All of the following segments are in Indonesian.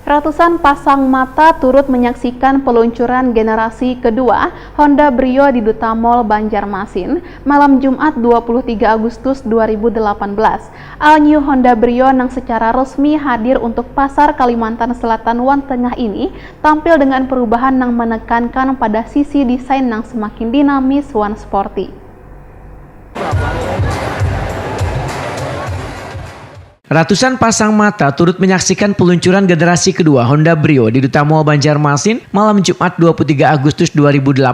Ratusan pasang mata turut menyaksikan peluncuran generasi kedua Honda Brio di Duta Mall Banjarmasin malam Jumat 23 Agustus 2018. All New Honda Brio yang secara resmi hadir untuk pasar Kalimantan Selatan wan tengah ini tampil dengan perubahan yang menekankan pada sisi desain yang semakin dinamis wan sporty. Ratusan pasang mata turut menyaksikan peluncuran generasi kedua Honda Brio di Duta Mall Banjarmasin malam Jumat 23 Agustus 2018.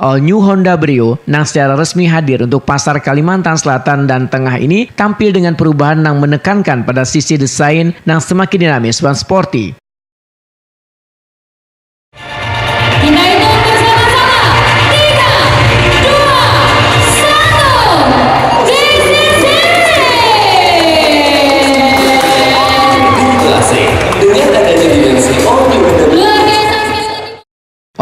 All New Honda Brio yang secara resmi hadir untuk pasar Kalimantan Selatan dan Tengah ini tampil dengan perubahan yang menekankan pada sisi desain yang semakin dinamis dan sporty.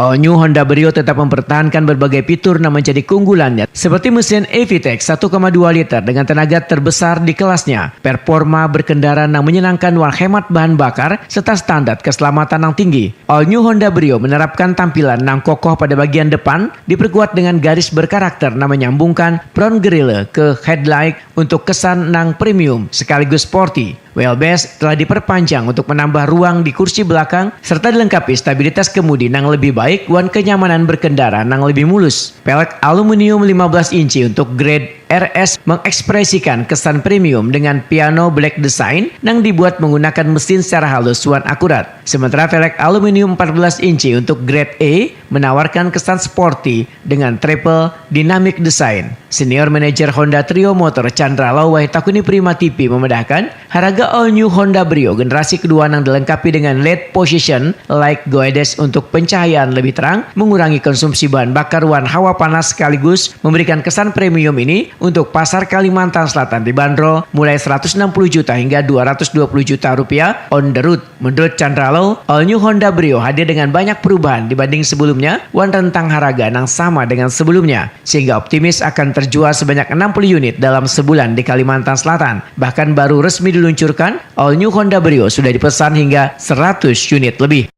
All New Honda Brio tetap mempertahankan berbagai fitur yang menjadi keunggulannya, seperti mesin EVTEC 1,2 liter dengan tenaga terbesar di kelasnya, performa berkendara yang menyenangkan dan hemat bahan bakar, serta standar keselamatan yang tinggi. All New Honda Brio menerapkan tampilan yang kokoh pada bagian depan, diperkuat dengan garis berkarakter yang menyambungkan front grille ke headlight untuk kesan yang premium sekaligus sporty. Wheelbase telah diperpanjang untuk menambah ruang di kursi belakang serta dilengkapi stabilitas kemudi yang lebih baik dan kenyamanan berkendara yang lebih mulus. Pelek aluminium 15 inci untuk grade RS mengekspresikan kesan premium dengan piano black design yang dibuat menggunakan mesin secara halus dan akurat. Sementara velg aluminium 14 inci untuk grade E menawarkan kesan sporty dengan triple dynamic design. Senior Manager Honda Trio Motor Chandra Lawai Takuni Prima TV memedahkan harga All New Honda Brio generasi kedua yang dilengkapi dengan LED position light guides untuk pencahayaan lebih terang, mengurangi konsumsi bahan bakar dan hawa panas sekaligus memberikan kesan premium ini untuk pasar Kalimantan Selatan dibanderol mulai 160 juta hingga 220 juta rupiah on the road. Menurut Chandra Law, All New Honda Brio hadir dengan banyak perubahan dibanding sebelumnya dan rentang harga yang sama dengan sebelumnya, sehingga optimis akan terjual sebanyak 60 unit dalam sebulan di Kalimantan Selatan. Bahkan baru resmi diluncurkan, All New Honda Brio sudah dipesan hingga 100 unit lebih.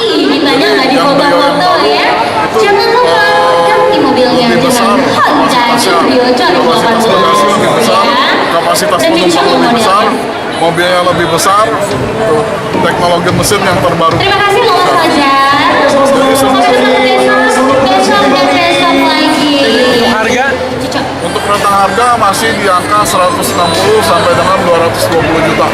Ini banyak nggak di foto-foto ya. Jangan lupa ganti mobilnya dengan Honda Brio 2018 ya. Kapasitas penumpang lebih besar, mobilnya lebih besar, teknologi mesin yang terbaru. Terima kasih loh Mas Fajar. Besok lagi. Harga? Untuk rentang harga masih di angka 160 sampai dengan 220 juta.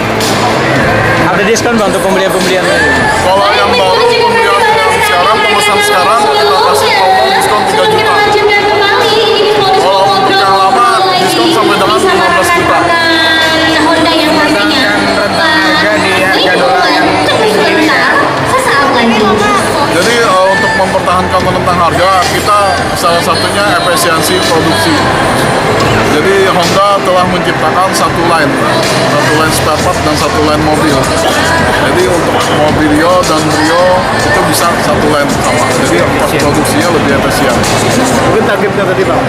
Ada diskon Bang untuk pembelian-pembelian ini? Kalau yang baru pembelian yang sekarang, pemesan sekarang kita kasih promo diskon 3 juta. Kalau untuk yang lama diskon sampai dengan 15 juta. Honda yang pastinya Jadi untuk mempertahankan rentang harga, kita salah satunya efisiensi produksi. Jadi Honda telah menciptakan satu line spare part dan satu line mobil. Jadi untuk Mobilio dan Brio itu bisa satu line sama. Jadi pas produksinya lebih efisien. Mungkin targetnya tadi Pak?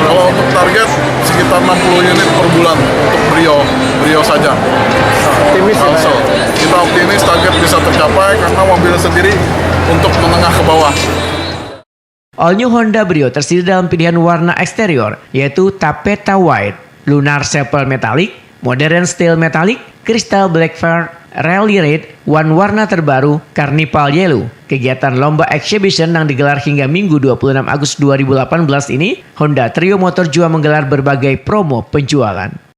Kalau untuk target sekitar 60 unit per bulan untuk Brio saja. Optimis ya? Kita optimis target bisa tercapai karena mobil sendiri untuk menengah ke bawah. All New Honda Brio terdiri dalam pilihan warna eksterior yaitu Tappeta White, Lunar Sepal Metallic, Modern Steel Metallic, Crystal Black Fur, Rally Red, warna terbaru Carnival Yellow. Kegiatan lomba exhibition yang digelar hingga Minggu 26 Agustus 2018 ini, Honda Trio Motor juga menggelar berbagai promo penjualan.